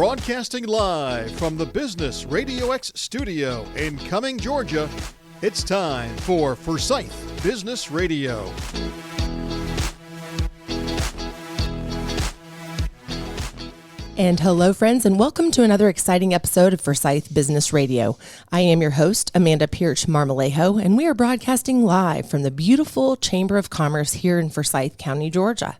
Broadcasting live from the Business RadioX studio in Cumming, Georgia, it's time for Forsyth Business Radio. And hello, friends, and welcome to another exciting episode of Forsyth Business Radio. I am your host, Amanda Pierce Marmolejo, and we are broadcasting live from the beautiful Chamber of Commerce here in Forsyth County, Georgia.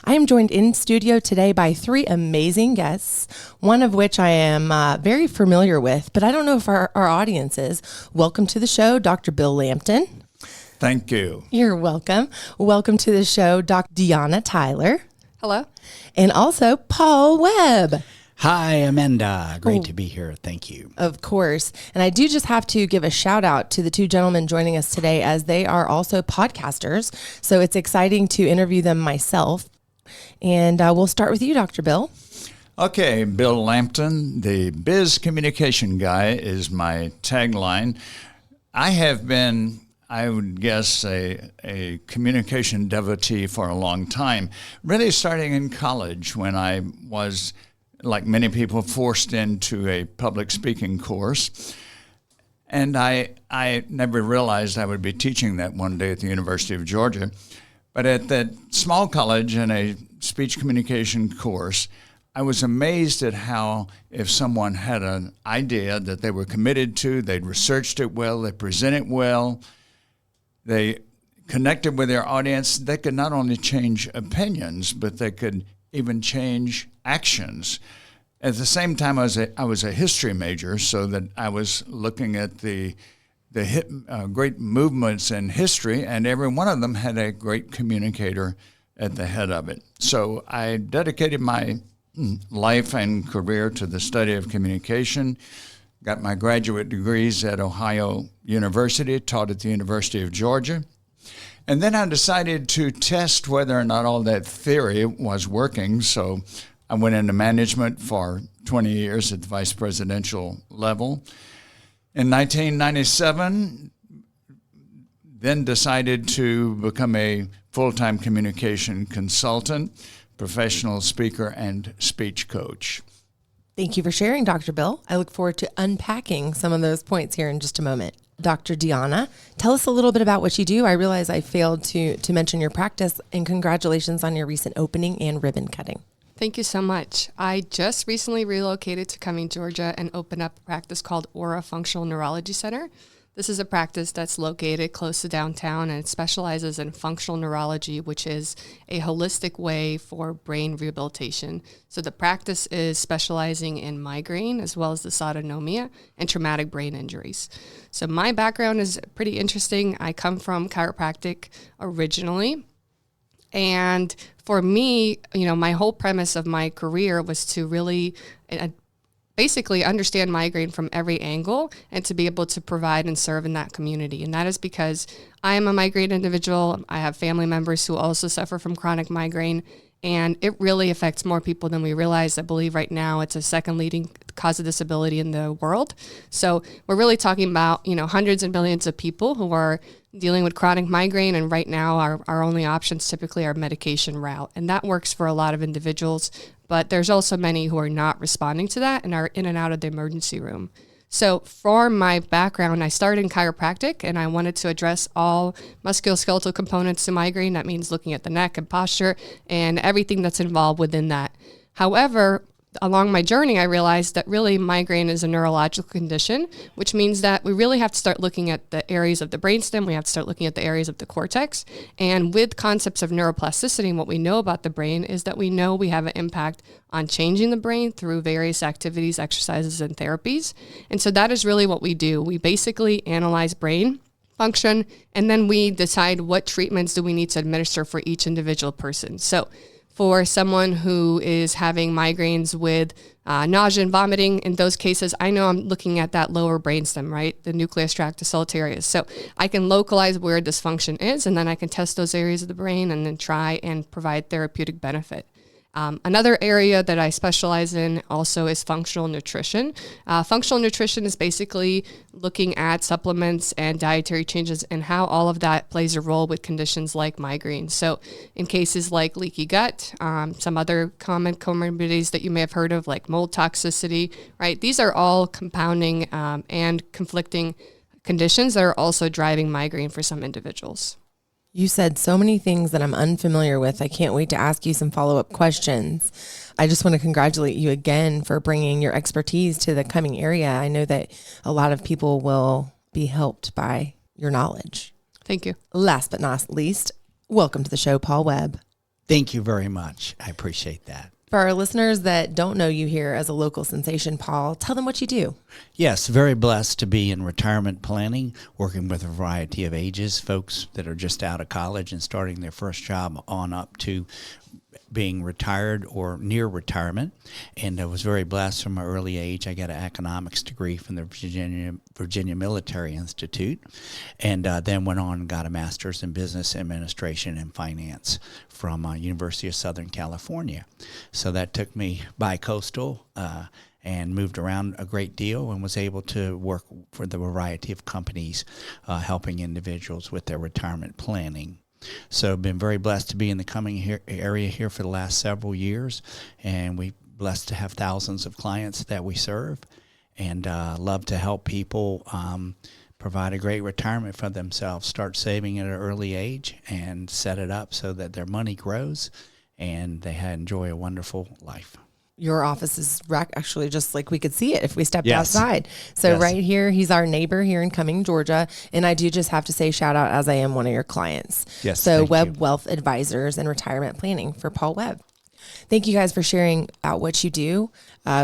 I am joined in studio today by three amazing guests, one of which I am very familiar with, but I don't know if our audience is. Welcome to the show, Dr. Bill Lampton. Thank you. You're welcome. Welcome to the show, Dr. Deanna Tyler. Hello. And also Paul Webb. Hi, Amanda. Great to be here. Thank you. Of course. And I do just have to give a shout out to the two gentlemen joining us today, as they are also podcasters. So it's exciting to interview them myself. And we'll start with you, Dr. Bill. Okay, Bill Lampton, the Biz Communication Guy is my tagline. I have been, I would guess, a communication devotee for a long time, really starting in college when I was, like many people, forced into a public speaking course. And I never realized I would be teaching that one day at the University of Georgia. But at that small college in a speech communication course, I was amazed at how if someone had an idea that they were committed to, they'd researched it well, they present it well, they connected with their audience, they could not only change opinions, but they could even change actions. At the same time, I was a history major, so that I was looking at the great movements in history, and every one of them had a great communicator at the head of it. So I dedicated my life and career to the study of communication, got my graduate degrees at Ohio University, taught at the University of Georgia. And then I decided to test whether or not all that theory was working. So I went into management for 20 years at the vice presidential level. In 1997, then decided to become a full-time communication consultant, professional speaker, and speech coach. Thank you for sharing, Dr. Bill. I look forward to unpacking some of those points here in just a moment. Dr. Deanna, tell us a little bit about what you do. I realize I failed to mention your practice, and congratulations on your recent opening and ribbon cutting. Thank you so much. I just recently relocated to Cumming, Georgia, and opened up a practice called Aura Functional Neurology Center. This is a practice that's located close to downtown, and it specializes in functional neurology, which is a holistic way for brain rehabilitation. So the practice is specializing in migraine as well as dysautonomia and traumatic brain injuries. So my background is pretty interesting. I come from chiropractic originally. And for me, my whole premise of my career was to really basically understand migraine from every angle and to be able to provide and serve in that community. And that is because I am a migraine individual. I have family members who also suffer from chronic migraine, and it really affects more people than we realize. I believe right now it's a second leading cause of disability in the world. So we're really talking about, hundreds and millions of people who are dealing with chronic migraine, and right now our only options typically are medication route. And that works for a lot of individuals, but there's also many who are not responding to that and are in and out of the emergency room. So for my background, I started in chiropractic, and I wanted to address all musculoskeletal components to migraine. That means looking at the neck and posture and everything that's involved within that. However, along my journey, I realized that really migraine is a neurological condition, which means that we really have to start looking at the areas of the brainstem. We have to start looking at the areas of the cortex. And with concepts of neuroplasticity, what we know about the brain is that we know we have an impact on changing the brain through various activities, exercises, and therapies. And so that is really what we do. We basically analyze brain function, and then we decide what treatments do we need to administer for each individual person. So for someone who is having migraines with nausea and vomiting, in those cases, I know I'm looking at that lower brainstem, right? The nucleus tractus solitarius. So I can localize where dysfunction is, and then I can test those areas of the brain and then try and provide therapeutic benefit. Another area that I specialize in also is functional nutrition. Functional nutrition is basically looking at supplements and dietary changes and how all of that plays a role with conditions like migraine. So in cases like leaky gut, some other common comorbidities that you may have heard of like mold toxicity, right? These are all compounding and conflicting conditions that are also driving migraine for some individuals. You said so many things that I'm unfamiliar with. I can't wait to ask you some follow-up questions. I just want to congratulate you again for bringing your expertise to the Cumming area. I know that a lot of people will be helped by your knowledge. Thank you. Last but not least, welcome to the show, Paul Webb. Thank you very much. I appreciate that. For our listeners that don't know you here as a local sensation, Paul, tell them what you do. Yes, very blessed to be in retirement planning, working with a variety of ages, folks that are just out of college and starting their first job on up to being retired or near retirement. And I was very blessed from an early age. I got an economics degree from the Virginia Military Institute, and then went on and got a master's in business administration and finance from University of Southern California. So that took me bi-coastal and moved around a great deal and was able to work for the variety of companies helping individuals with their retirement planning. So I've been very blessed to be in the Cumming area here for the last several years, and we're blessed to have thousands of clients that we serve, and love to help people provide a great retirement for themselves, start saving at an early age, and set it up so that their money grows and they enjoy a wonderful life. Your office is actually just like we could see it if we stepped Yes. outside. So Yes. right here, he's our neighbor here in Cumming, Georgia. And I do just have to say shout out as I am one of your clients. Yes, So thank Webb you. Wealth Advisors and Retirement Planning for Paul Webb. Thank you guys for sharing about what you do.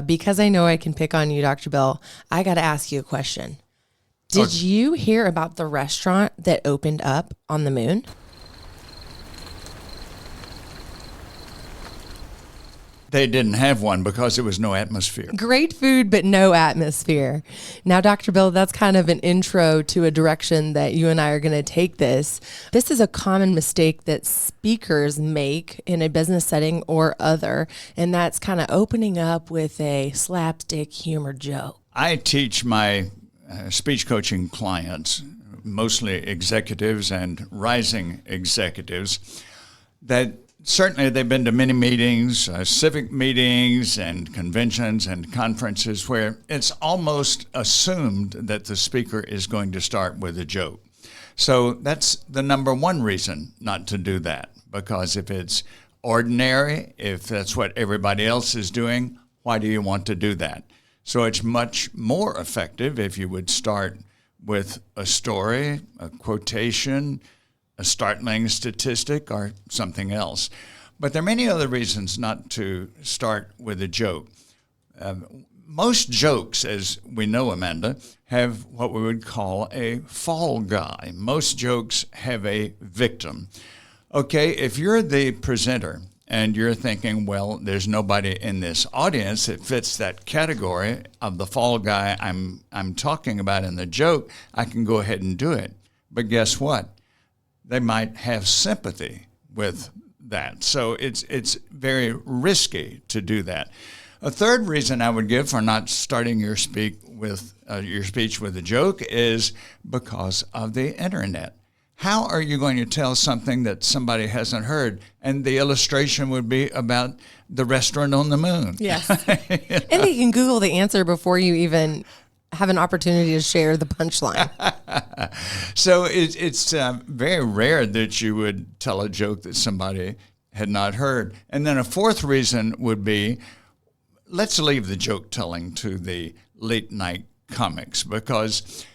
Because I know I can pick on you, Dr. Bill, I got to ask you a question. Did you hear about the restaurant that opened up on the moon? They didn't have one because there was no atmosphere. Great food, but no atmosphere. Now, Dr. Bill, that's kind of an intro to a direction that you and I are going to take this. This is a common mistake that speakers make in a business setting or other, and that's kind of opening up with a slapstick humor joke. I teach my speech coaching clients, mostly executives and rising executives, that certainly they've been to many meetings, civic meetings and conventions and conferences where it's almost assumed that the speaker is going to start with a joke. So that's the number one reason not to do that, because if it's ordinary, if that's what everybody else is doing, why do you want to do that? So it's much more effective if you would start with a story, a quotation, a startling statistic, or something else. But there are many other reasons not to start with a joke. Most jokes, as we know, Amanda, have what we would call a fall guy. Most jokes have a victim. Okay, if you're the presenter and you're thinking, well, there's nobody in this audience that fits that category of the fall guy I'm talking about in the joke, I can go ahead and do it. But guess what? They might have sympathy with that. So it's very risky to do that. A third reason I would give for not starting your speech with a joke is because of the internet. How are you going to tell something that somebody hasn't heard? And the illustration would be about the restaurant on the moon. Yes. And they can Google the answer before you even have an opportunity to share the punchline. So it's very rare that you would tell a joke that somebody had not heard. And then a fourth reason would be, let's leave the joke telling to the late night comics, because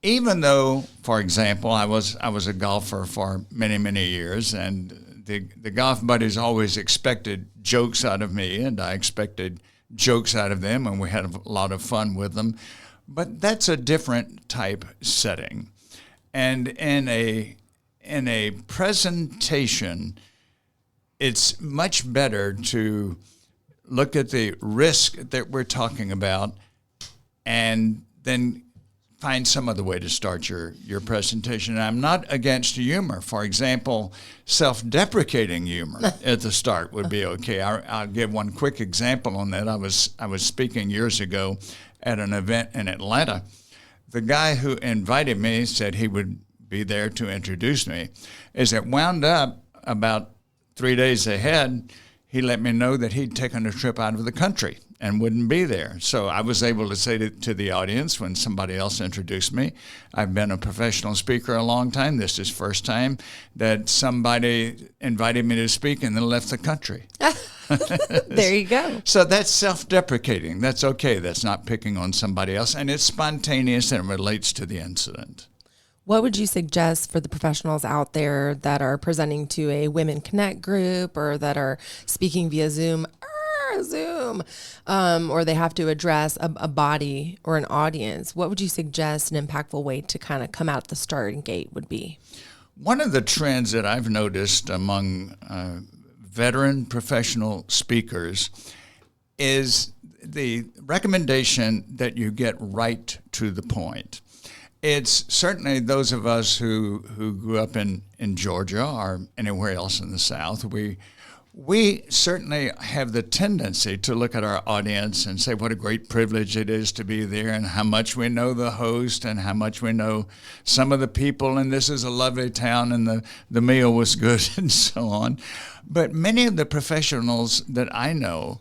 even though, for example, I was a golfer for many, many years, and the golf buddies always expected jokes out of me, and I expected jokes out of them, and we had a lot of fun with them. But that's a different type setting. And in a presentation, it's much better to look at the risk that we're talking about and then find some other way to start your presentation. And I'm not against humor. For example, self-deprecating humor at the start would be okay. I'll give one quick example on that. I was speaking years ago at an event in Atlanta. The guy who invited me said he would be there to introduce me. As it wound up, about 3 days ahead, he let me know that he'd taken a trip out of the country and wouldn't be there. So I was able to say to the audience when somebody else introduced me, I've been a professional speaker a long time. This is the first time that somebody invited me to speak and then left the country. There you go. So that's self-deprecating. That's okay. That's not picking on somebody else. And it's spontaneous and it relates to the incident. What would you suggest for the professionals out there that are presenting to a Women Connect group or that are speaking via Zoom, or they have to address a body or an audience? What would you suggest an impactful way to kind of come out the starting gate would be? One of the trends that I've noticed among veteran professional speakers is the recommendation that you get right to the point. It's certainly those of us who grew up in Georgia or anywhere else in the South, we certainly have the tendency to look at our audience and say what a great privilege it is to be there and how much we know the host and how much we know some of the people, and this is a lovely town and the meal was good and so on. But many of the professionals that I know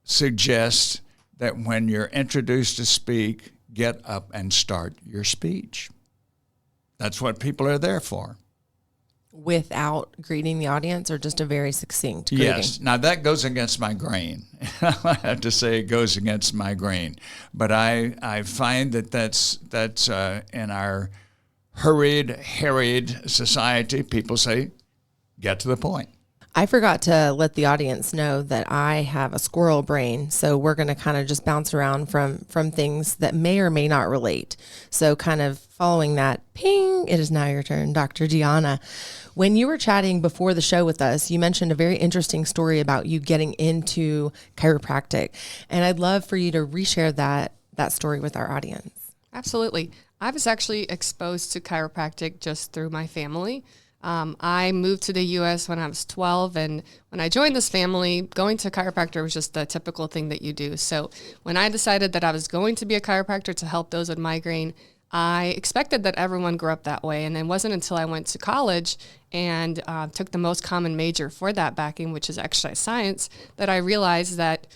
suggest that when you're introduced to speak, get up and start your speech. That's what people are there for. Without greeting the audience or just a very succinct greeting? Yes. Now, that goes against my grain. I have to say it goes against my grain. But I find that's in our harried society, people say, get to the point. I forgot to let the audience know that I have a squirrel brain, so we're going to kind of just bounce around from things that may or may not relate. So kind of following that, ping, it is now your turn, Dr. Gianna. When you were chatting before the show with us, you mentioned a very interesting story about you getting into chiropractic, and I'd love for you to reshare that story with our audience. Absolutely. I was actually exposed to chiropractic just through my family. I moved to the U.S. when I was 12, and when I joined this family, going to a chiropractor was just the typical thing that you do. So when I decided that I was going to be a chiropractor to help those with migraine, I expected that everyone grew up that way, and it wasn't until I went to college and took the most common major for that backing, which is exercise science, that I realized that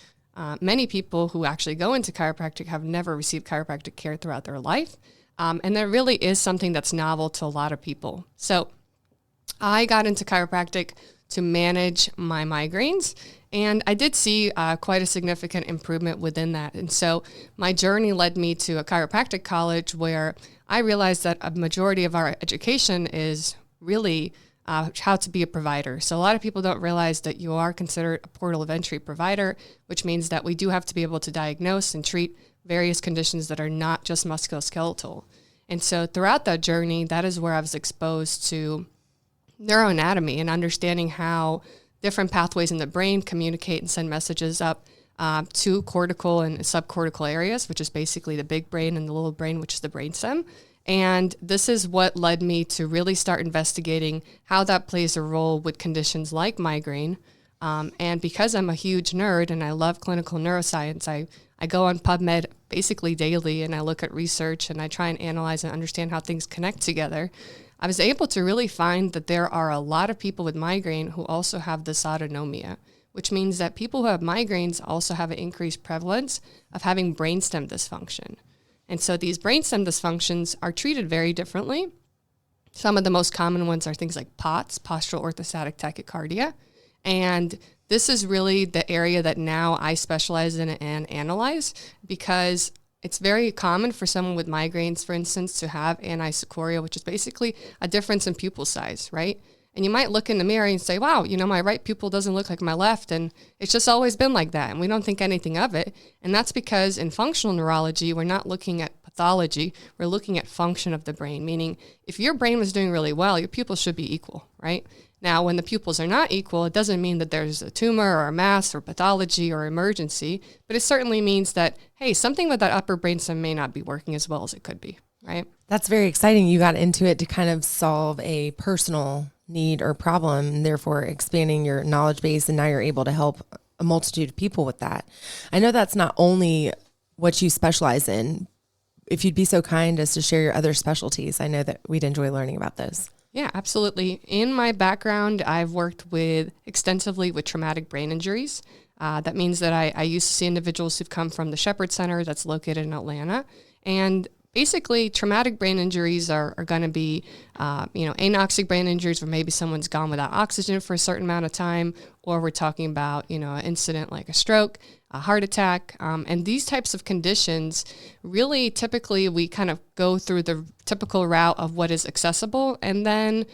many people who actually go into chiropractic have never received chiropractic care throughout their life, and there really is something that's novel to a lot of people. So I got into chiropractic to manage my migraines, and I did see quite a significant improvement within that. And so my journey led me to a chiropractic college where I realized that a majority of our education is really how to be a provider. So a lot of people don't realize that you are considered a portal of entry provider, which means that we do have to be able to diagnose and treat various conditions that are not just musculoskeletal. And so throughout that journey, that is where I was exposed to neuroanatomy and understanding how different pathways in the brain communicate and send messages up to cortical and subcortical areas, which is basically the big brain and the little brain, which is the brainstem. And this is what led me to really start investigating how that plays a role with conditions like migraine. And because I'm a huge nerd and I love clinical neuroscience, I go on PubMed basically daily and I look at research and I try and analyze and understand how things connect together. I was able to really find that there are a lot of people with migraine who also have dysautonomia, which means that people who have migraines also have an increased prevalence of having brainstem dysfunction. And so these brainstem dysfunctions are treated very differently. Some of the most common ones are things like POTS, postural orthostatic tachycardia. And this is really the area that now I specialize in and analyze, because it's very common for someone with migraines, for instance, to have anisocoria, which is basically a difference in pupil size, right? And you might look in the mirror and say, wow, my right pupil doesn't look like my left, and it's just always been like that, and we don't think anything of it. And that's because in functional neurology, we're not looking at pathology, we're looking at function of the brain, meaning if your brain was doing really well, your pupils should be equal, right? Now, when the pupils are not equal, it doesn't mean that there's a tumor or a mass or pathology or emergency, but it certainly means that, hey, something with that upper brainstem may not be working as well as it could be. right? That's very exciting. You got into it to kind of solve a personal need or problem, and therefore expanding your knowledge base, and now you're able to help a multitude of people with that. I know that's not only what you specialize in. If you'd be so kind as to share your other specialties, I know that we'd enjoy learning about those. Yeah, absolutely. In my background, I've worked extensively with traumatic brain injuries. That means that I used to see individuals who've come from the Shepherd Center that's located in Atlanta. And basically, traumatic brain injuries are going to be, anoxic brain injuries where maybe someone's gone without oxygen for a certain amount of time, or we're talking about, an incident like a stroke, a heart attack. And these types of conditions, really, typically, we kind of go through the typical route of what is accessible. And then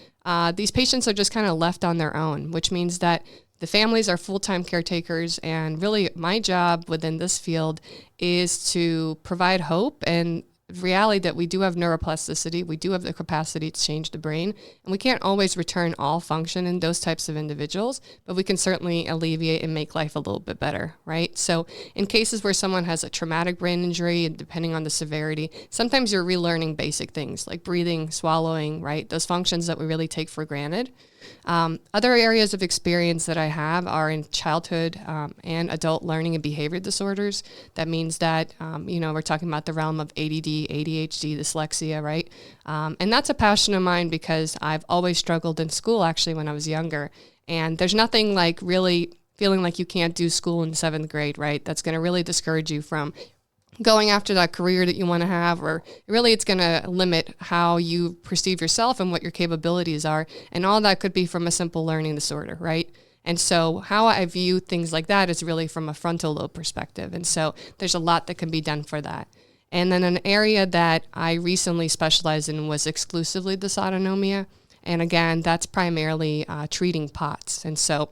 these patients are just kind of left on their own, which means that the families are full-time caretakers, and really my job within this field is to provide hope and reality that we do have neuroplasticity, we do have the capacity to change the brain, and we can't always return all function in those types of individuals, but we can certainly alleviate and make life a little bit better, right? So in cases where someone has a traumatic brain injury, and depending on the severity, sometimes you're relearning basic things like breathing, swallowing, right? Those functions that we really take for granted. Other areas of experience that I have are in childhood and adult learning and behavior disorders. That means that, we're talking about the realm of ADD, ADHD, dyslexia, right? And that's a passion of mine because I've always struggled in school, actually, when I was younger. And there's nothing like really feeling like you can't do school in 7th grade, right? That's going to really discourage you from going after that career that you want to have, or really it's going to limit how you perceive yourself and what your capabilities are. And all that could be from a simple learning disorder, right? And so how I view things like that is really from a frontal lobe perspective. And so there's a lot that can be done for that. And then an area that I recently specialized in was exclusively dysautonomia. And again, that's primarily treating POTS. And so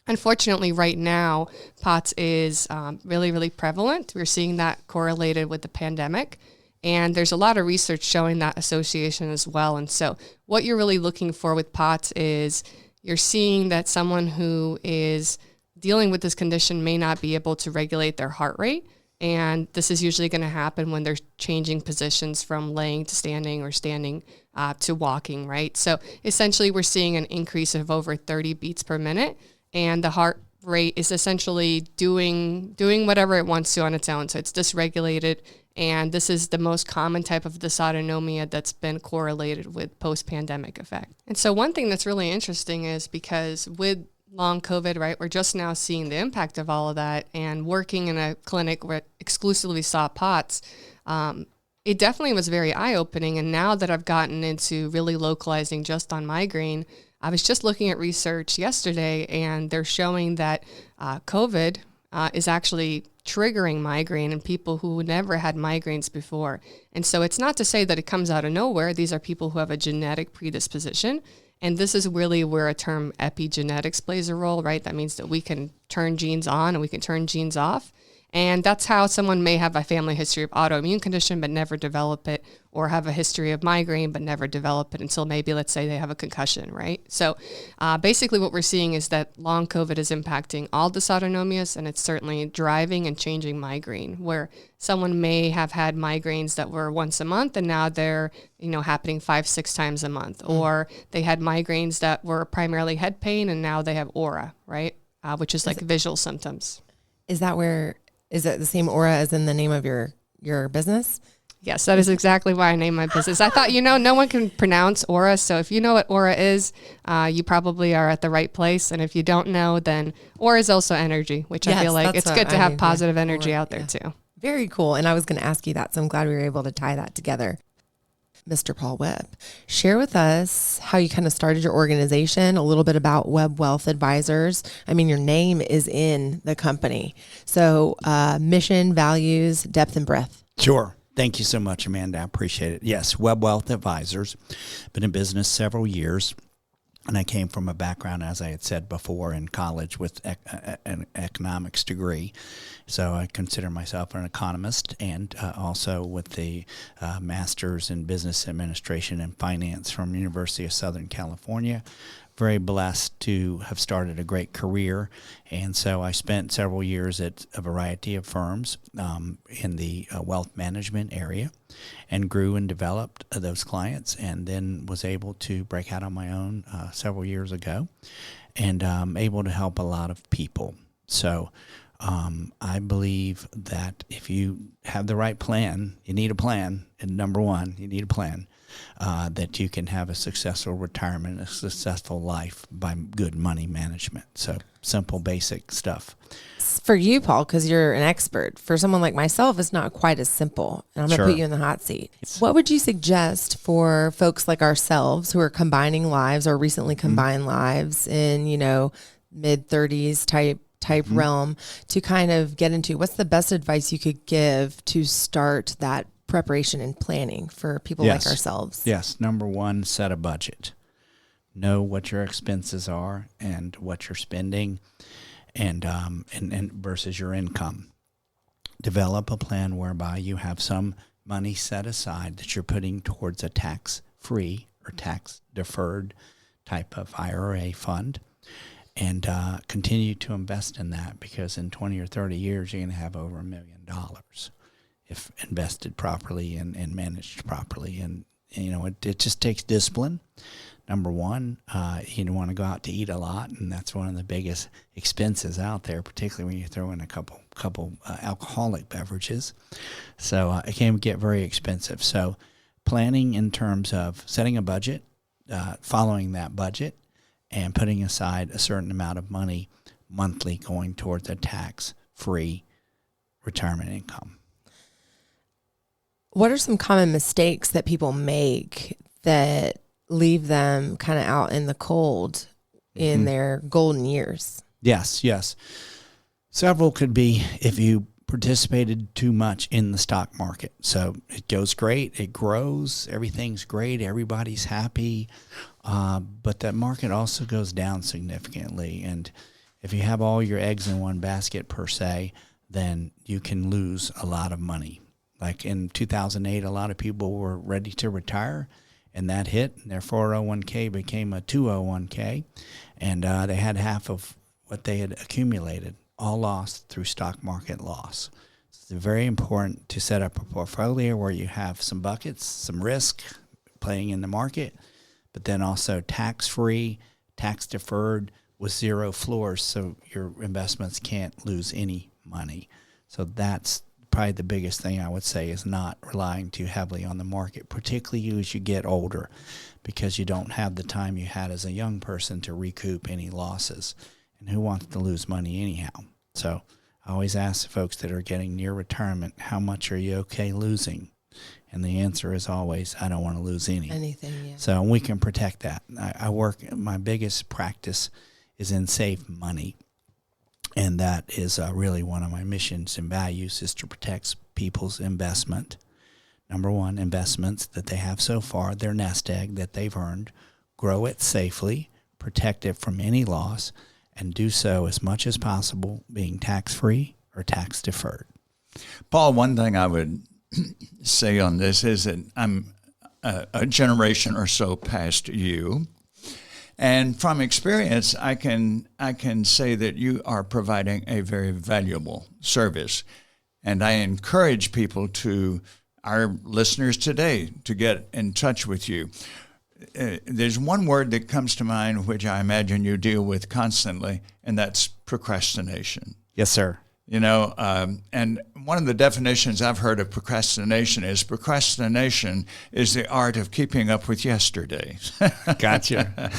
unfortunately, right now, POTS is really, really prevalent. We're seeing that correlated with the pandemic. And there's a lot of research showing that association as well. And so what you're really looking for with POTS is you're seeing that someone who is dealing with this condition may not be able to regulate their heart rate. And this is usually going to happen when they're changing positions from laying to standing or standing to walking, right? So essentially, we're seeing an increase of over 30 beats per minute. And the heart rate is essentially doing whatever it wants to on its own. So it's dysregulated. And this is the most common type of dysautonomia that's been correlated with post-pandemic effect. And so one thing that's really interesting is because with long COVID, right, we're just now seeing the impact of all of that, and working in a clinic where exclusively saw POTS, it definitely was very eye-opening. And now that I've gotten into really localizing just on migraine, I was just looking at research yesterday, and they're showing that COVID is actually triggering migraine in people who never had migraines before. And so it's not to say that it comes out of nowhere. These are people who have a genetic predisposition. And this is really where a term epigenetics plays a role, right? That means that we can turn genes on and we can turn genes off. And that's how someone may have a family history of autoimmune condition but never develop it, or have a history of migraine but never develop it until maybe, let's say, they have a concussion, right? So basically what we're seeing is that long COVID is impacting all dysautonomias, and it's certainly driving and changing migraine, where someone may have had migraines that were once a month and now they're happening 5-6 times a month, or they had migraines that were primarily head pain and now they have aura, right? Which is like visual symptoms. Is it the same aura as in the name of your business? Yes, that is exactly why I named my business. I thought, no one can pronounce aura. So if you know what aura is, you probably are at the right place. And if you don't know, then aura is also energy, which I feel like it's good to have positive energy out there too. Very cool. And I was going to ask you that. So I'm glad we were able to tie that together. Mr. Paul Webb, share with us how you kind of started your organization, a little bit about Webb Wealth Advisors. I mean, your name is in the company. So mission, values, depth, and breadth. Sure. Thank you so much, Amanda. I appreciate it. Yes, Webb Wealth Advisors. Been in business several years. And I came from a background, as I had said before, in college with an economics degree. So I consider myself an economist, and also with the master's in business administration and finance from University of Southern California. very blessed to have started a great career. And so I spent several years at a variety of firms in the wealth management area, and grew and developed those clients, and then was able to break out on my own several years ago, and able to help a lot of people. So I believe that if you have the right plan, you need a plan, and number one, you need a plan, that you can have a successful retirement, a successful life by good money management. So simple, basic stuff. For you, Paul, because you're an expert. For someone like myself, it's not quite as simple. And I'm going to put you in the hot seat. What would you suggest for folks like ourselves who are combining lives or recently combined lives in, mid-30s type realm to kind of get into? What's the best advice you could give to start that preparation and planning for people like ourselves? Yes. Number one, set a budget. Know what your expenses are and what you're spending, and versus your income. Develop a plan whereby you have some money set aside that you're putting towards a tax-free or tax-deferred type of IRA fund, and continue to invest in that, because in 20 or 30 years, you're going to have over $1 million if invested properly and managed properly. And, it just takes discipline. Number one, you don't want to go out to eat a lot, and that's one of the biggest expenses out there, particularly when you throw in a couple alcoholic beverages. So it can get very expensive. So planning in terms of setting a budget, following that budget, and putting aside a certain amount of money monthly going towards a tax-free retirement income. What are some common mistakes that people make that leave them kind of out in the cold in their golden years? Yes. Several could be if you participated too much in the stock market. So it goes great, it grows, everything's great, everybody's happy, but that market also goes down significantly. And if you have all your eggs in one basket per se, then you can lose a lot of money. Like in 2008, a lot of people were ready to retire, and that hit, and their 401k became a 201k, and they had half of what they had accumulated, all lost through stock market loss. So it's very important to set up a portfolio where you have some buckets, some risk playing in the market, but then also tax-free, tax-deferred with zero floors, so your investments can't lose any money. So that's probably the biggest thing I would say, is not relying too heavily on the market, particularly as you get older, because you don't have the time you had as a young person to recoup any losses. And who wants to lose money anyhow? So I always ask the folks that are getting near retirement, how much are you okay losing? And the answer is always, I don't want to lose anything. Yeah. So we can protect that. My biggest practice is in save money. And that is really one of my missions and values, is to protect people's investment. Number one, investments that they have so far, their nest egg that they've earned, grow it safely, protect it from any loss, and do so as much as possible being tax-free or tax-deferred. Paul, one thing I would say on this is that I'm a generation or so past you. And from experience, I can say that you are providing a very valuable service. And I encourage people our listeners today, to get in touch with you. There's one word that comes to mind, which I imagine you deal with constantly, and that's procrastination. Yes, sir. And one of the definitions I've heard of procrastination is the art of keeping up with yesterday. Gotcha.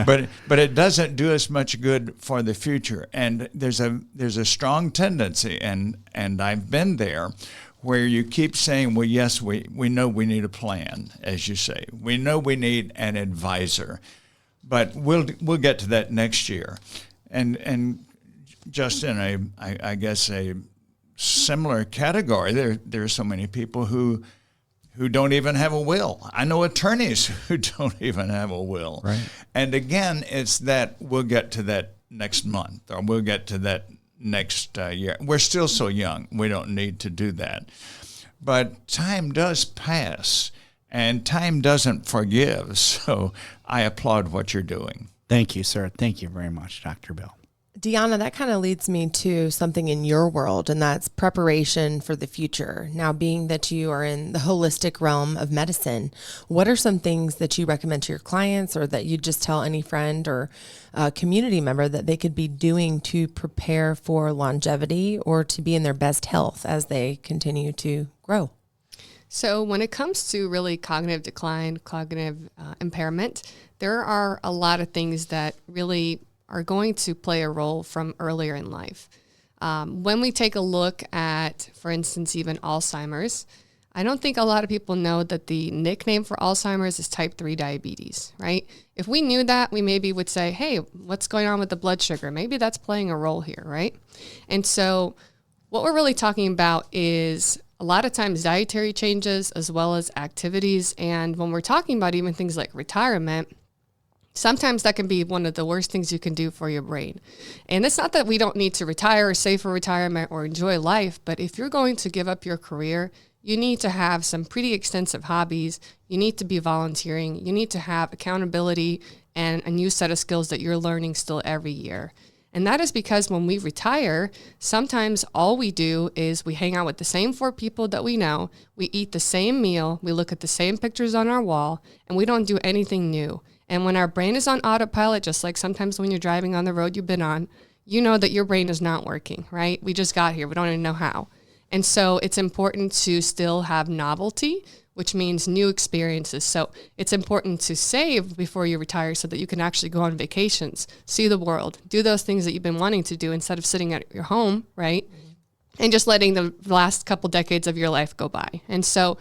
but it doesn't do us much good for the future. And there's a strong tendency, and I've been there, where you keep saying, well, yes, we know we need a plan, as you say. We know we need an advisor, but we'll get to that next year. And just in a similar category, there are so many people who don't even have a will. I know attorneys who don't even have a will. Right. And again, it's that we'll get to that next month, or we'll get to that next year. We're still so young. We don't need to do that. But time does pass, and time doesn't forgive. So I applaud what you're doing. Thank you, sir. Thank you very much, Dr. Bill. Deanna, that kind of leads me to something in your world, and that's preparation for the future. Now, being that you are in the holistic realm of medicine, what are some things that you recommend to your clients, or that you just tell any friend or community member that they could be doing to prepare for longevity or to be in their best health as they continue to grow? So when it comes to really cognitive decline, cognitive impairment, there are a lot of things that really are going to play a role from earlier in life. When we take a look at, for instance, even Alzheimer's, I don't think a lot of people know that the nickname for Alzheimer's is type 3 diabetes, right? If we knew that, we maybe would say, hey, what's going on with the blood sugar? Maybe that's playing a role here, right? And so what we're really talking about is a lot of times dietary changes as well as activities. And when we're talking about even things like retirement, sometimes that can be one of the worst things you can do for your brain. And it's not that we don't need to retire or save for retirement or enjoy life, but if you're going to give up your career, you need to have some pretty extensive hobbies. You need to be volunteering. You need to have accountability and a new set of skills that you're learning still every year. And that is because when we retire, sometimes all we do is we hang out with the same 4 people that we know, we eat the same meal, we look at the same pictures on our wall, and we don't do anything new. And when our brain is on autopilot, just like sometimes when you're driving on the road you've been on, you know that your brain is not working, right? We just got here. We don't even know how. And so it's important to still have novelty, which means new experiences. So it's important to save before you retire so that you can actually go on vacations, see the world, do those things that you've been wanting to do instead of sitting at your home, right? And just letting the last couple decades of your life go by. And so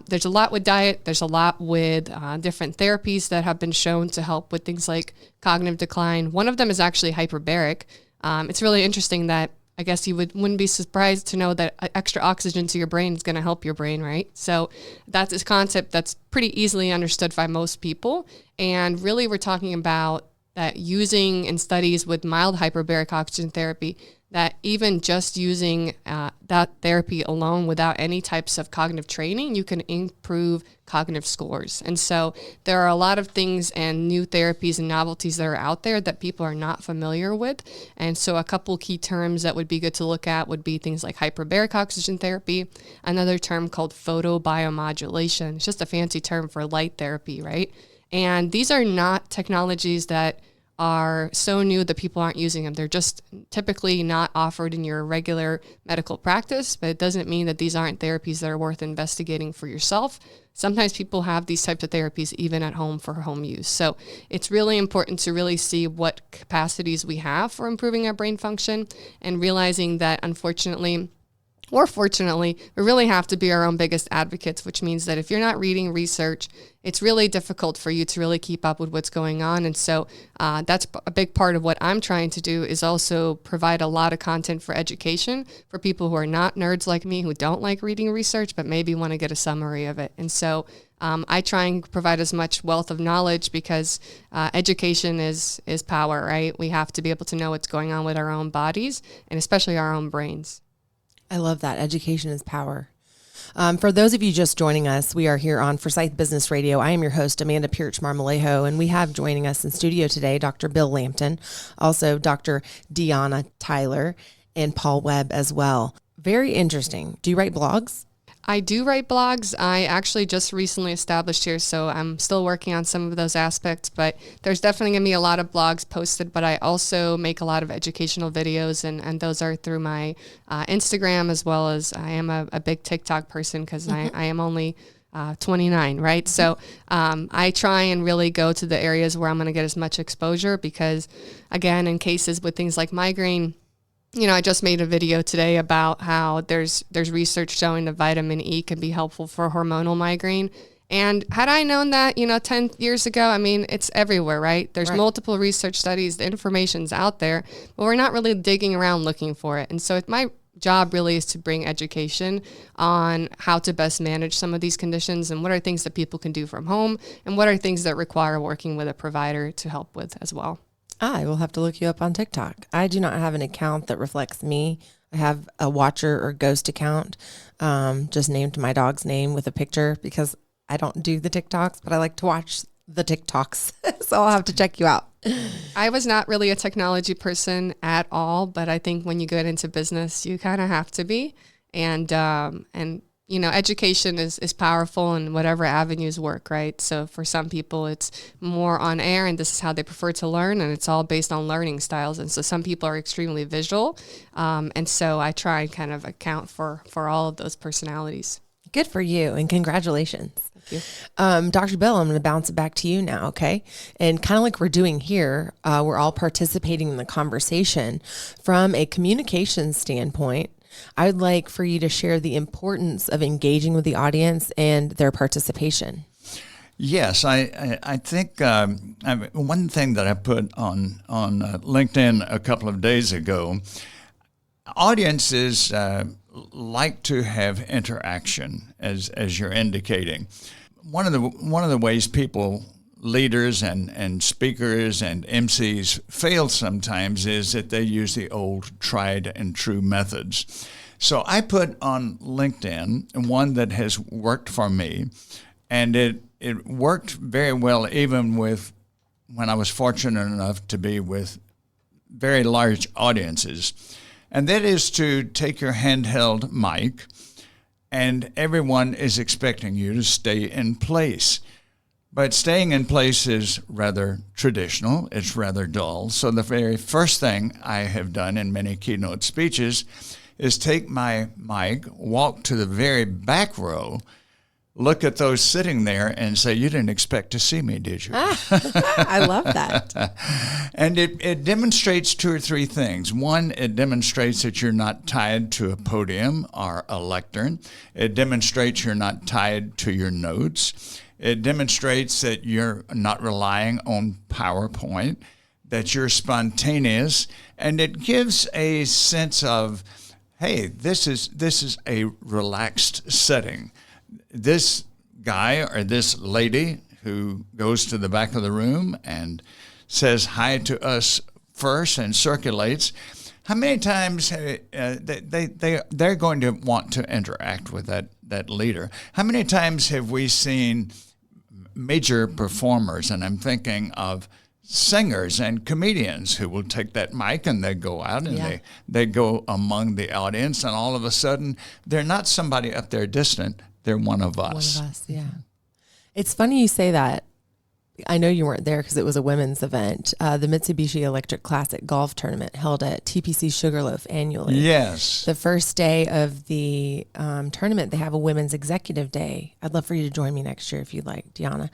there's a lot with diet. There's a lot with different therapies that have been shown to help with things like cognitive decline. One of them is actually hyperbaric. It's really interesting that I guess you wouldn't be surprised to know that extra oxygen to your brain is going to help your brain, right? So that's a concept that's pretty easily understood by most people. And really we're talking about that using in studies with mild hyperbaric oxygen therapy, that even just using that therapy alone without any types of cognitive training, you can improve cognitive scores. And so there are a lot of things and new therapies and novelties that are out there that people are not familiar with. And so a couple key terms that would be good to look at would be things like hyperbaric oxygen therapy, another term called photobiomodulation. It's just a fancy term for light therapy, right? And these are not technologies that are so new that people aren't using them. They're just typically not offered in your regular medical practice, but it doesn't mean that these aren't therapies that are worth investigating for yourself. Sometimes people have these types of therapies even at home for home use. So it's really important to really see what capacities we have for improving our brain function and realizing that unfortunately, or fortunately, we really have to be our own biggest advocates, which means that if you're not reading research, it's really difficult for you to really keep up with what's going on. And so that's a big part of what I'm trying to do is also provide a lot of content for education for people who are not nerds like me, who don't like reading research, but maybe want to get a summary of it. And so I try and provide as much wealth of knowledge because education is power, right? We have to be able to know what's going on with our own bodies and especially our own brains. I love that. Education is power. For those of you just joining us, we are here on Forsyth Business Radio. I am your host, Amanda Pirch-Marmolejo, and we have joining us in studio today, Dr. Bill Lampton, also Dr. Deanna Tyler, and Paul Webb as well. Very interesting. Do you write blogs? I do write blogs. I actually just recently established here, so I'm still working on some of those aspects, but there's definitely going to be a lot of blogs posted, but I also make a lot of educational videos, and those are through my Instagram, as well as I am a big TikTok person because I am only 29, right? So I try and really go to the areas where I'm going to get as much exposure because, again, in cases with things like migraine, you know, I just made a video today about how there's research showing that vitamin E can be helpful for hormonal migraine. And had I known that, 10 years ago, I mean, it's everywhere, right? There's multiple research studies, the information's out there, but we're not really digging around looking for it. And so my job really is to bring education on how to best manage some of these conditions and what are things that people can do from home and what are things that require working with a provider to help with as well. I will have to look you up on TikTok. I do not have an account that reflects me. I have a watcher or ghost account, just named my dog's name with a picture because I don't do the TikToks, but I like to watch the TikToks. So I'll have to check you out. I was not really a technology person at all, but I think when you get into business, you kind of have to be. And you know, education is powerful in whatever avenues work, right? So for some people, it's more on air, and this is how they prefer to learn, and it's all based on learning styles. And so some people are extremely visual, and so I try and kind of account for all of those personalities. Good for you, and congratulations. Thank you. Dr. Bill, I'm going to bounce it back to you now, okay? And kind of like we're doing here, we're all participating in the conversation from a communication standpoint. I would like for you to share the importance of engaging with the audience and their participation. Yes, I think one thing that I put on LinkedIn a couple of days ago, audiences like to have interaction, as you're indicating. One of the ways people, leaders and speakers and MCs fail sometimes is that they use the old tried and true methods. So I put on LinkedIn one that has worked for me, and it worked very well even with when I was fortunate enough to be with very large audiences. And that is to take your handheld mic, and everyone is expecting you to stay in place. But staying in place is rather traditional. It's rather dull. So the very first thing I have done in many keynote speeches is take my mic, walk to the very back row, look at those sitting there and say, "You didn't expect to see me, did you?" I love that. And it demonstrates two or three things. One, it demonstrates that you're not tied to a podium or a lectern. It demonstrates you're not tied to your notes. It demonstrates that you're not relying on PowerPoint, that you're spontaneous, and it gives a sense of, hey, this is a relaxed setting. This guy or this lady who goes to the back of the room and says hi to us first and circulates, how many times they're going to want to interact with that leader? How many times have we seen major performers, and I'm thinking of singers and comedians who will take that mic and they go out and they go among the audience, and all of a sudden they're not somebody up there distant, they're one of us. One of us, yeah. It's funny you say that. I know you weren't there because it was a women's event. The Mitsubishi Electric Classic Golf Tournament held at TPC Sugarloaf annually. Yes. The first day of the tournament, they have a women's executive day. I'd love for you to join me next year if you'd like, Deanna.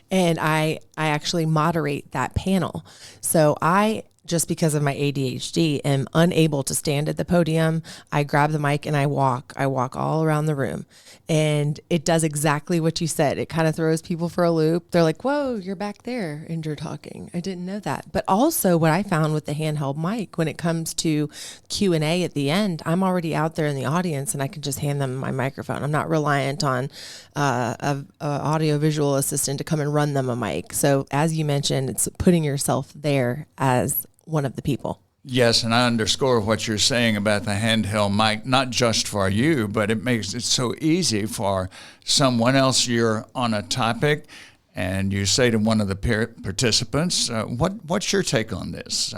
And I actually moderate that panel. So I, just because of my ADHD, am unable to stand at the podium. I grab the mic and I walk all around the room. And it does exactly what you said. It kind of throws people for a loop. They're like, whoa, you're back there and you're talking. I didn't know that. But also what I found with the handheld mic, when it comes to Q&A at the end, I'm already out there in the audience and I can just hand them my microphone. I'm not reliant on a audio-visual assistant to come and run them a mic. So as you mentioned, it's putting yourself there as one of the people. Yes, and I underscore what you're saying about the handheld mic, not just for you, but it makes it so easy for someone else. You're on a topic and you say to one of the participants, what's your take on this?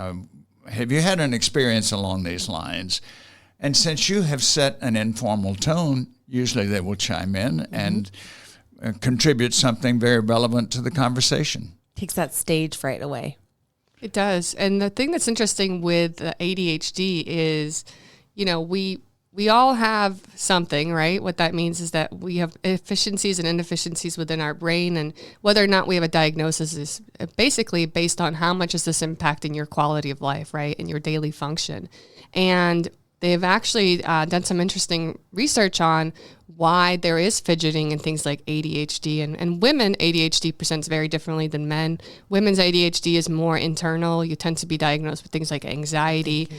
Have you had an experience along these lines? And since you have set an informal tone, usually they will chime in and contribute something very relevant to the conversation. Takes that stage fright away. It does. And the thing that's interesting with ADHD is, you know, we all have something, right? What that means is that we have efficiencies and inefficiencies within our brain, and whether or not we have a diagnosis is basically based on how much is this impacting your quality of life, right? And your daily function. And they've actually done some interesting research on why there is fidgeting and things like ADHD. And women, ADHD presents very differently than men. Women's ADHD is more internal. You tend to be diagnosed with things like anxiety.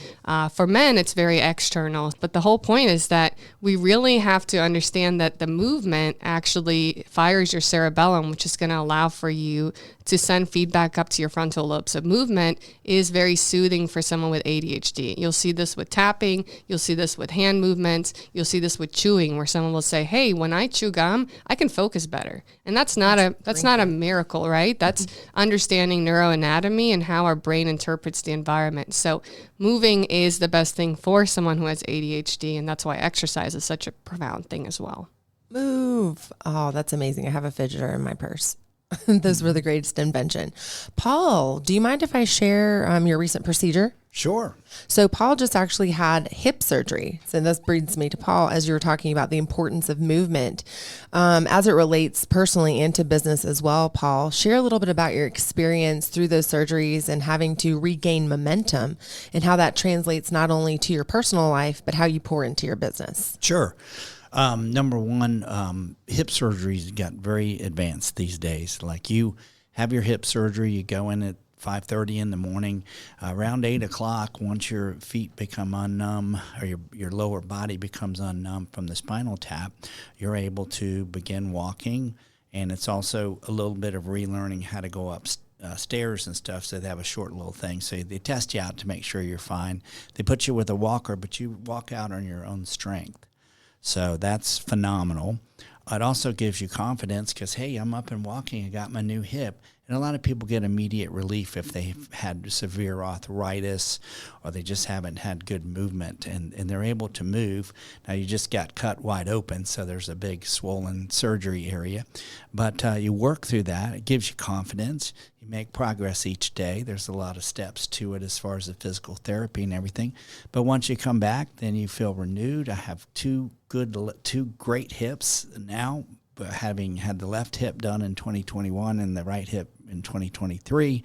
For men, it's very external. But the whole point is that we really have to understand that the movement actually fires your cerebellum, which is going to allow for you to send feedback up to your frontal lobe. So movement is very soothing for someone with ADHD. You'll see this with tapping. You'll see this with hand movements. You'll see this with chewing, where someone will will say, hey, when I chew gum, I can focus better. And that's not a miracle, right? That's understanding neuroanatomy and how our brain interprets the environment. So moving is the best thing for someone who has ADHD, and that's why exercise is such a profound thing as well. Move. Oh, that's amazing. I have a fidgeter in my purse. Those were the greatest invention. Paul, do you mind if I share your recent procedure? Sure. So Paul just actually had hip surgery. So this brings me to Paul, as you were talking about the importance of movement. As it relates personally into business as well, Paul, share a little bit about your experience through those surgeries and having to regain momentum and how that translates not only to your personal life, but how you pour into your business. Sure. Number one, hip surgeries got very advanced these days. Like you have your hip surgery, you go in at 5:30 in the morning. Around 8 o'clock, once your feet become unnumb or your lower body becomes unnumb from the spinal tap, you're able to begin walking. And it's also a little bit of relearning how to go up stairs and stuff. So they have a short little thing. So they test you out to make sure you're fine. They put you with a walker, but you walk out on your own strength. So that's phenomenal. It also gives you confidence because, hey, I'm up and walking. I got my new hip. And a lot of people get immediate relief if they've had severe arthritis or they just haven't had good movement and they're able to move. Now, you just got cut wide open, so there's a big swollen surgery area. But you work through that. It gives you confidence. You make progress each day. There's a lot of steps to it as far as the physical therapy and everything. But once you come back, then you feel renewed. I have two great hips now, having had the left hip done in 2021 and the right hip in 2023.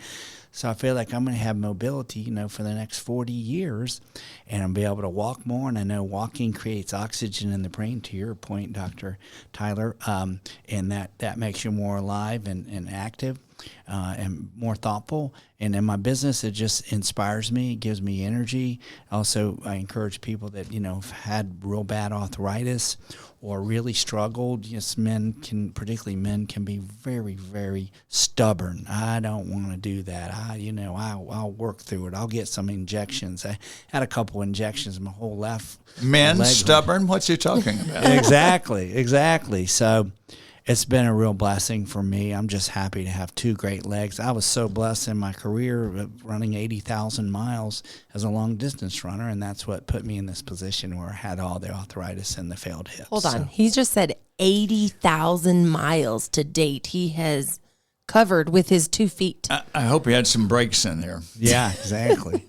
So I feel like I'm going to have mobility, for the next 40 years, and I'll be able to walk more. And I know walking creates oxygen in the brain, to your point, Dr. Tyler, and that makes you more alive and active and more thoughtful. And in my business, it just inspires me. It gives me energy. Also, I encourage people that, have had real bad arthritis or really struggled. Yes, particularly men can be very, very stubborn. I don't want to do that. I'll work through it. I'll get some injections. I had a couple injections in my whole left Men leg. stubborn? What's he talking about? Exactly. So it's been a real blessing for me. I'm just happy to have two great legs. I was so blessed in my career of running 80,000 miles as a long-distance runner, and that's what put me in this position where I had all the arthritis and the failed hips. Hold on. He just said 80,000 miles to date he has covered with his 2 feet. I hope he had some breaks in there. Yeah, exactly.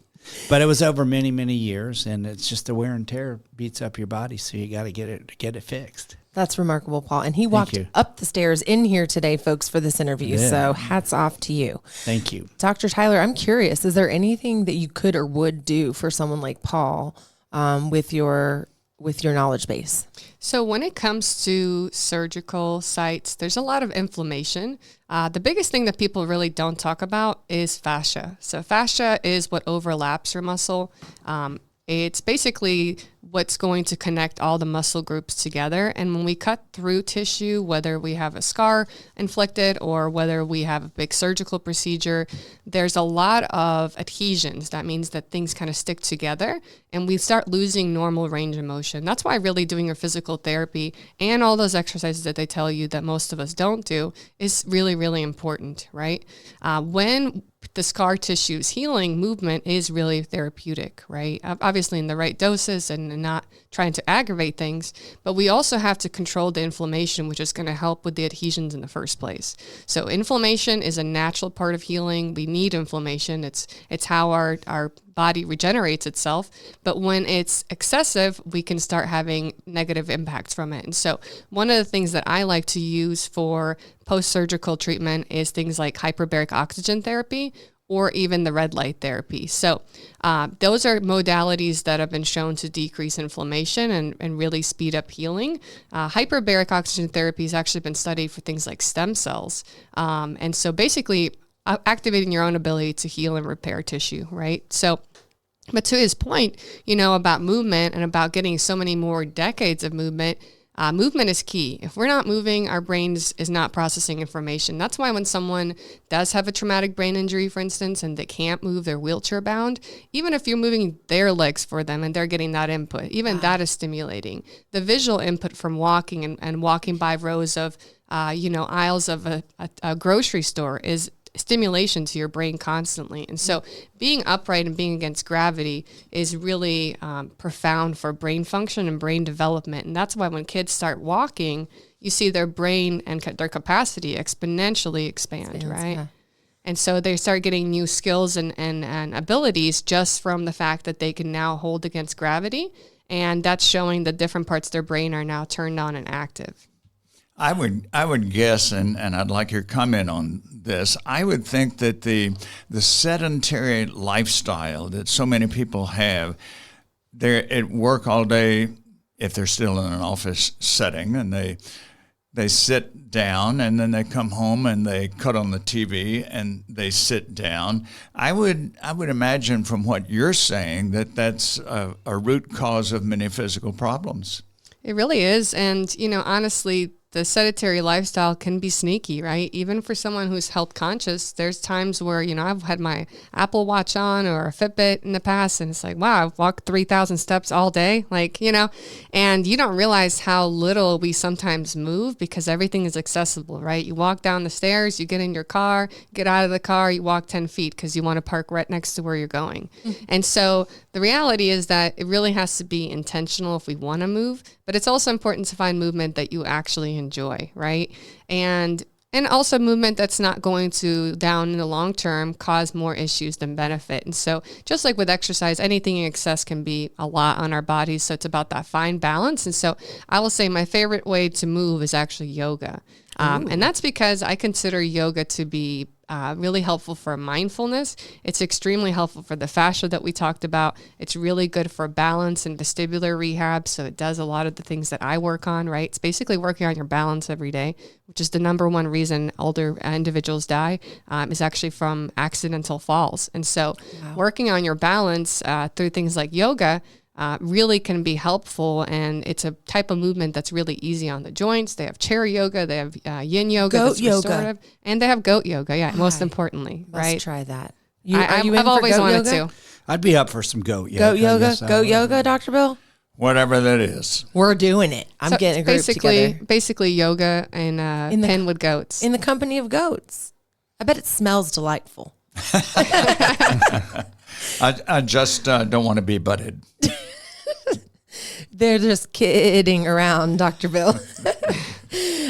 But it was over many, many years, and it's just the wear and tear beats up your body, so you got to get it fixed. That's remarkable, Paul. And he walked up the stairs in here today, folks, for this interview. Yeah. So hats off to you. Thank you. Dr. Tyler, I'm curious, is there anything that you could or would do for someone like Paul with your knowledge base? So when it comes to surgical sites, there's a lot of inflammation. The biggest thing that people really don't talk about is fascia. So fascia is what overlaps your muscle. It's basically what's going to connect all the muscle groups together. And when we cut through tissue, whether we have a scar inflicted or whether we have a big surgical procedure, there's a lot of adhesions. That means that things kind of stick together and we start losing normal range of motion. That's why really doing your physical therapy and all those exercises that they tell you that most of us don't do is really, really important, right? When the scar tissue is healing, movement is really therapeutic, right? Obviously in the right doses and not trying to aggravate things, but we also have to control the inflammation, which is going to help with the adhesions in the first place. So inflammation is a natural part of healing. We need inflammation. It's how our body regenerates itself. But when it's excessive, we can start having negative impacts from it. And so one of the things that I like to use for post-surgical treatment is things like hyperbaric oxygen therapy or even the red light therapy. So those are modalities that have been shown to decrease inflammation and really speed up healing. Hyperbaric oxygen therapy has actually been studied for things like stem cells. And so basically activating your own ability to heal and repair tissue, right? So, but to his point, about movement and about getting so many more decades of movement, movement is key. If we're not moving, our brain is not processing information. That's why when someone does have a traumatic brain injury, for instance, and they can't move, they're wheelchair bound, even if you're moving their legs for them and they're getting that input, even that is stimulating. The visual input from walking and walking by rows of, aisles of a grocery store is stimulation to your brain constantly. And so being upright and being against gravity is really profound for brain function and brain development. And that's why when kids start walking, you see their brain and their capacity exponentially expand, right? Yeah. And so they start getting new skills and abilities just from the fact that they can now hold against gravity. And that's showing that different parts of their brain are now turned on and active. I would guess, and I'd like your comment on this. I would think that the sedentary lifestyle that so many people have, they're at work all day, if they're still in an office setting, and they sit down, and then they come home and they cut on the TV and they sit down. I would imagine from what you're saying that that's a root cause of many physical problems. It really is, and honestly, the sedentary lifestyle can be sneaky, right? Even for someone who's health conscious, there's times where, I've had my Apple Watch on or a Fitbit in the past, and it's like, wow, I've walked 3,000 steps all day, and you don't realize how little we sometimes move because everything is accessible, right? You walk down the stairs, you get in your car, get out of the car, you walk 10 feet because you want to park right next to where you're going. Mm-hmm. And so the reality is that it really has to be intentional if we want to move, but it's also important to find movement that you actually enjoy, right? And also movement that's not going to, down in the long term, cause more issues than benefit. And so just like with exercise, anything in excess can be a lot on our bodies. So it's about that fine balance. And so I will say my favorite way to move is actually yoga. And that's because I consider yoga to be really helpful for mindfulness. It's extremely helpful for the fascia that we talked about. It's really good for balance and vestibular rehab. So it does a lot of the things that I work on, right? It's basically working on your balance every day, which is the number one reason older individuals die, is actually from accidental falls. And so working on your balance through things like yoga really can be helpful, and it's a type of movement that's really easy on the joints. They have chair yoga, they have yin yoga, goat yoga, and they have goat yoga. Yeah, most importantly, right? Must try that. I've always wanted to. I'd be up for some goat yoga. Goat yoga, goat yoga, Dr. Bill. Whatever that is, we're doing it. I'm getting a group together. Basically, yoga and pen with goats in the company of goats. I bet it smells delightful. I just don't want to be butted. They're just kidding around, Dr. Bill.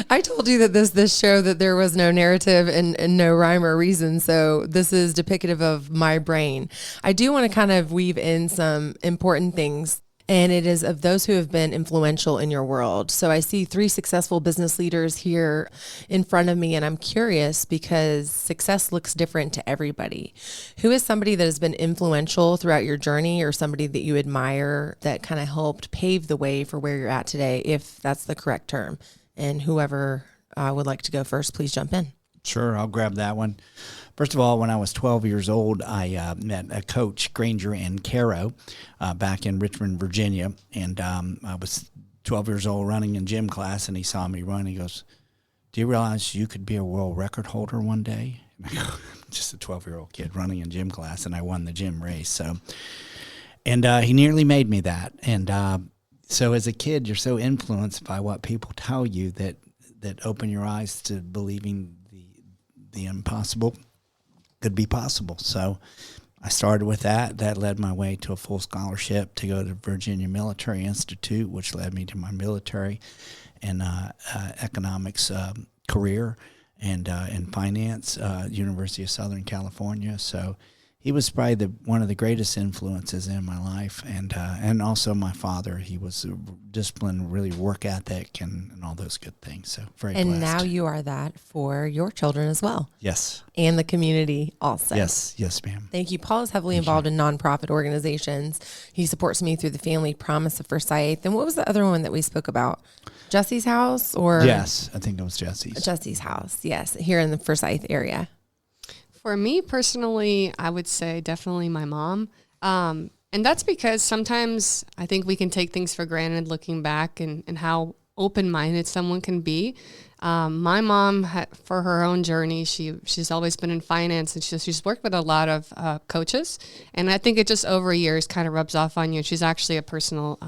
I told you that this show that there was no narrative and no rhyme or reason, so this is duplicative of my brain. I do want to kind of weave in some important things, and it is of those who have been influential in your world. So I see 3 successful business leaders here in front of me, and I'm curious because success looks different to everybody. Who is somebody that has been influential throughout your journey, or somebody that you admire that kind of helped pave the way for where you're at today, if that's the correct term? And whoever would like to go first, please jump in. Sure, I'll grab that one. First of all, when I was 12 years old, I met a coach, Granger and Caro, back in Richmond, Virginia. And I was 12 years old running in gym class, and he saw me run. He goes, "Do you realize you could be a world record holder one day?" And I go, just a 12-year-old kid running in gym class, and I won the gym race. So, and he nearly made me that. And so as a kid, you're so influenced by what people tell you that open your eyes to believing the impossible could be possible. So I started with that. That led my way to a full scholarship to go to Virginia Military Institute, which led me to my military and economics career and in finance, University of Southern California. So he was probably one of the greatest influences in my life, and also my father. He was disciplined, really work ethic, and all those good things. So very blessed. And now you are that for your children as well. Yes. And the community also. Yes, ma'am. Thank you. Paul is heavily involved in nonprofit organizations. He supports me through the Family Promise of Forsyth. And what was the other one that we spoke about? Jesse's house, or? Yes, I think it was Jesse's. Jesse's house, yes, here in the Forsyth area. For me personally, I would say definitely my mom. And that's because sometimes I think we can take things for granted looking back and how open-minded someone can be. My mom, for her own journey, she's always been in finance, and she's worked with a lot of coaches. And I think it just over years kind of rubs off on you. She's actually a personal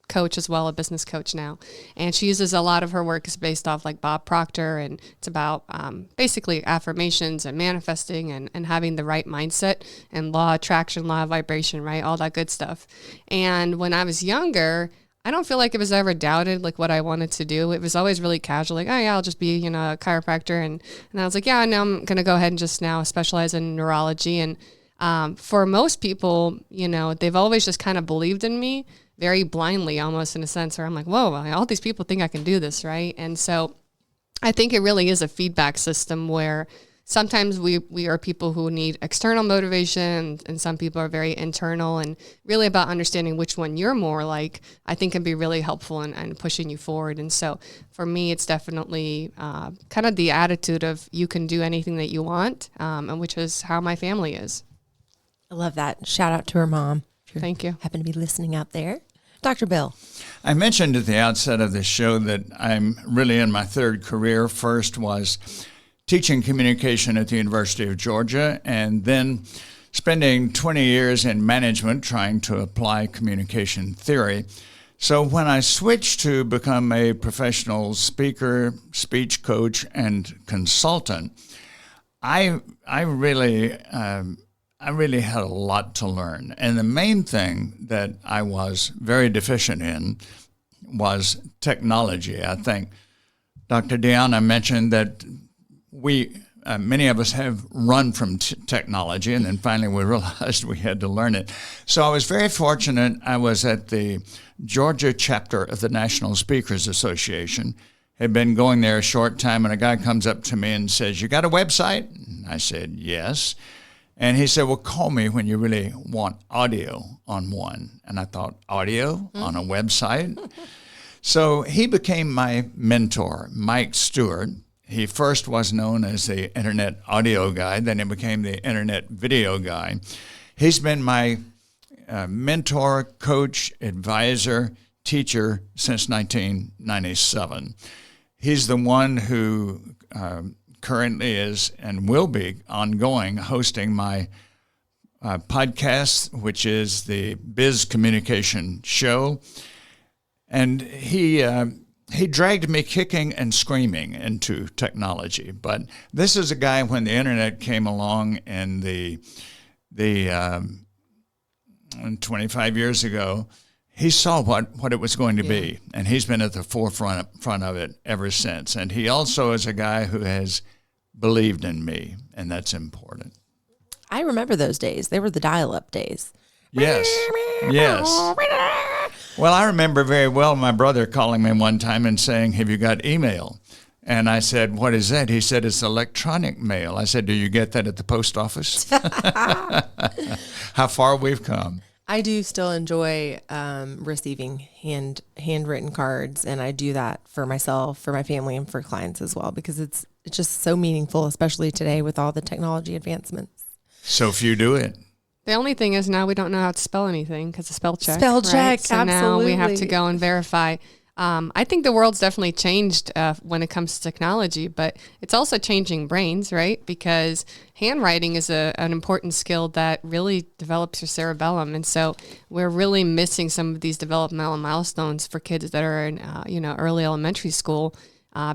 coach as well, a business coach now. And she uses a lot of her work is based off like Bob Proctor, and it's about basically affirmations and manifesting and having the right mindset and law of attraction, law of vibration, right? All that good stuff. And when I was younger, I don't feel like it was ever doubted, like what I wanted to do. It was always really casual, like, oh yeah, I'll just be, a chiropractor. And I was like, yeah, now I'm going to go ahead and just now specialize in neurology. And for most people, they've always just kind of believed in me very blindly, almost in a sense where I'm like, whoa, all these people think I can do this, right? And so I think it really is a feedback system where sometimes we are people who need external motivation, and some people are very internal, and really about understanding which one you're more like, I think can be really helpful in pushing you forward. And so for me, it's definitely kind of the attitude of you can do anything that you want, and which is how my family is. I love that. Shout out to her mom. Thank you. Happen to be listening out there. Dr. Bill. I mentioned at the outset of this show that I'm really in my third career. First was teaching communication at the University of Georgia, and then spending 20 years in management trying to apply communication theory. So when I switched to become a professional speaker, speech coach, and consultant, I really had a lot to learn. And the main thing that I was very deficient in was technology. I think Dr. Deanna mentioned that many of us have run from technology, and then finally we realized we had to learn it. So I was very fortunate. I was at the Georgia chapter of the National Speakers Association, had been going there a short time, and a guy comes up to me and says, "You got a website?" And I said, "Yes." And he said, "Well, call me when you really want audio on one." And I thought, audio on a website? So he became my mentor, Mike Stewart. He first was known as the Internet Audio Guy, then he became the Internet Video Guy. He's been my mentor, coach, advisor, teacher since 1997. He's the one who currently is and will be ongoing hosting my podcast, which is the Biz Communication Show. And he dragged me kicking and screaming into technology. But this is a guy, when the internet came along in the 25 years ago, he saw what it was going to be, and he's been at the forefront of it ever since. And he also is a guy who has believed in me, and that's important. I remember those days. They were the dial-up days. Yes. Well, I remember very well my brother calling me one time and saying, "Have you got email?" And I said, "What is that?" He said, "It's electronic mail." I said, "Do you get that at the post office?" How far we've come. I do still enjoy receiving handwritten cards, and I do that for myself, for my family, and for clients as well, because it's just so meaningful, especially today with all the technology advancements. So few do it. The only thing is now we don't know how to spell anything because of spell check. Spell check, so absolutely. Now we have to go and verify. I think the world's definitely changed when it comes to technology, but it's also changing brains, right? Because handwriting is an important skill that really develops your cerebellum. And so we're really missing some of these developmental milestones for kids that are in, early elementary school,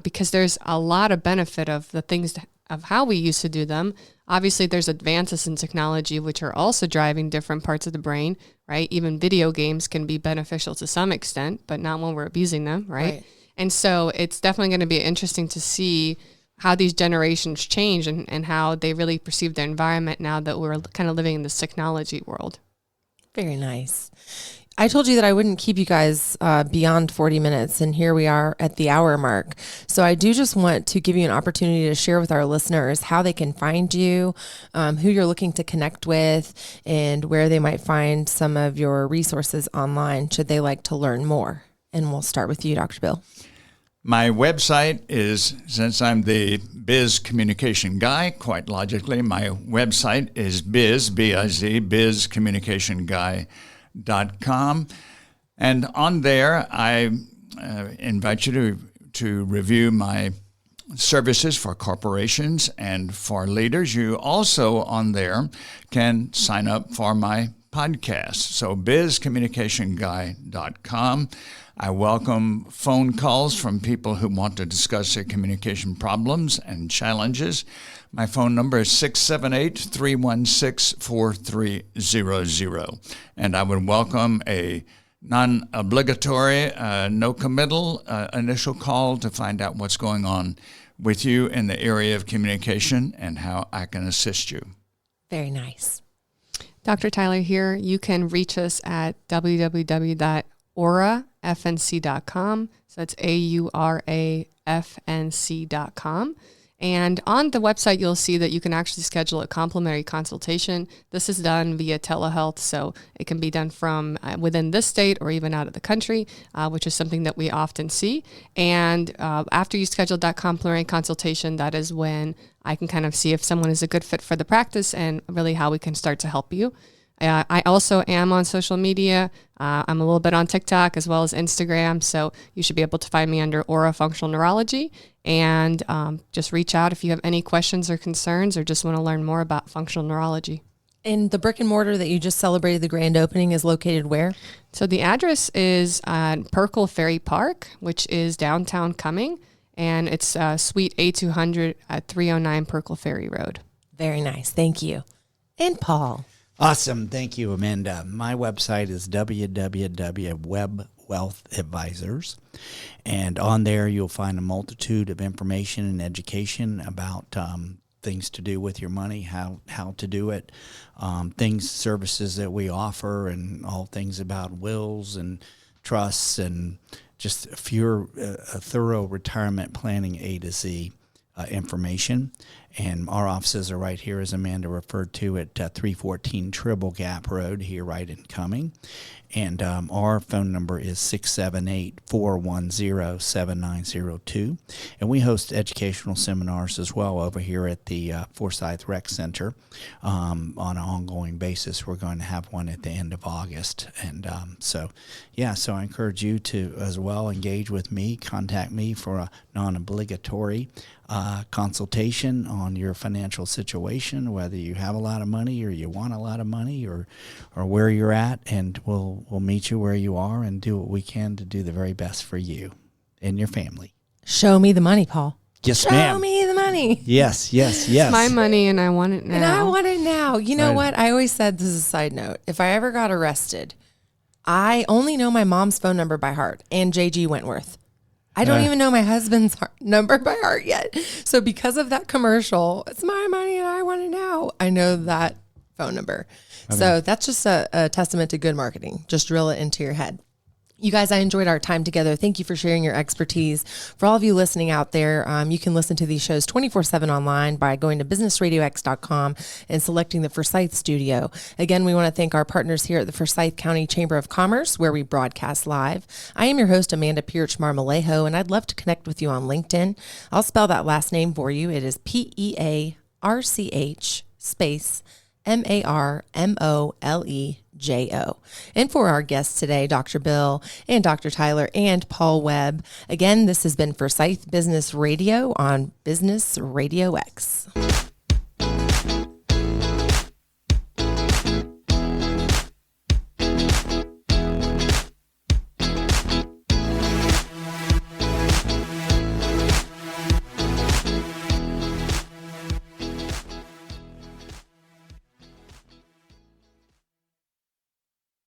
because there's a lot of benefit of the things of how we used to do them. Obviously, there's advances in technology, which are also driving different parts of the brain, right? Even video games can be beneficial to some extent, but not when we're abusing them, right? And so it's definitely going to be interesting to see how these generations change and how they really perceive their environment now that we're kind of living in this technology world. Very nice. I told you that I wouldn't keep you guys beyond 40 minutes, and here we are at the hour mark. So I do just want to give you an opportunity to share with our listeners how they can find you, who you're looking to connect with, and where they might find some of your resources online should they like to learn more. And we'll start with you, Dr. Bill. My website is, since I'm the Biz Communication Guy, quite logically, my website is B-I-Z, bizcommunicationguy.com. And on there, I invite you to review my services for corporations and for leaders. You also on there can sign up for my podcast. So bizcommunicationguy.com. I welcome phone calls from people who want to discuss their communication problems and challenges. My phone number is 678-316-4300. And I would welcome a non-obligatory, no committal initial call to find out what's going on with you in the area of communication and how I can assist you. Very nice. Dr. Tyler here. You can reach us at www.aurafnc.com. So it's AURAFNC.com. And on the website, you'll see that you can actually schedule a complimentary consultation. This is done via telehealth, so it can be done from within this state or even out of the country, which is something that we often see. And after you schedule that complimentary consultation, that is when I can kind of see if someone is a good fit for the practice and really how we can start to help you. I also am on social media. I'm a little bit on TikTok as well as Instagram, so you should be able to find me under Aura Functional Neurology. And just reach out if you have any questions or concerns or just want to learn more about functional neurology. And the brick and mortar that you just celebrated the grand opening is located where? So the address is Perkle Ferry Park, which is downtown Cumming, and it's Suite A200 at 309 Perkle Ferry Road. Very nice. Thank you. And Paul. Awesome. Thank you, Amanda. My website is www.webwealthadvisors. And on there, you'll find a multitude of information and education about things to do with your money, how to do it, services that we offer, and all things about wills and trusts and just a thorough retirement planning A to Z information. And our offices are right here, as Amanda referred to, at 314 Tribble Gap Road here right in Cumming. And our phone number is 678-410-7902. And we host educational seminars as well over here at the Forsyth Rec Center on an ongoing basis. We're going to have one at the end of August. And so I encourage you to as well engage with me, contact me for a non-obligatory consultation on your financial situation, whether you have a lot of money or you want a lot of money or where you're at, and we'll meet you where you are and do what we can to do the very best for you and your family. Show me the money, Paul. Yes, ma'am. Show me the money. Yes. It's my money and I want it now. And I want it now. You know what? I always said, this is a side note, if I ever got arrested, I only know my mom's phone number by heart and J.G. Wentworth. I don't even know my husband's number by heart yet. So because of that commercial, it's my money and I want it now, I know that phone number. So that's just a testament to good marketing. Just drill it into your head. You guys, I enjoyed our time together. Thank you for sharing your expertise. For all of you listening out there, you can listen to these shows 24/7 online by going to businessradiox.com and selecting the Forsyth Studio. Again, we want to thank our partners here at the Forsyth County Chamber of Commerce, where we broadcast live. I am your host, Amanda Pierce Marmolejo, and I'd love to connect with you on LinkedIn. I'll spell that last name for you. It is PEARCH space MARMOLEJO. And for our guests today, Dr. Bill and Dr. Tyler and Paul Webb. Again, this has been Forsyth Business Radio on Business RadioX.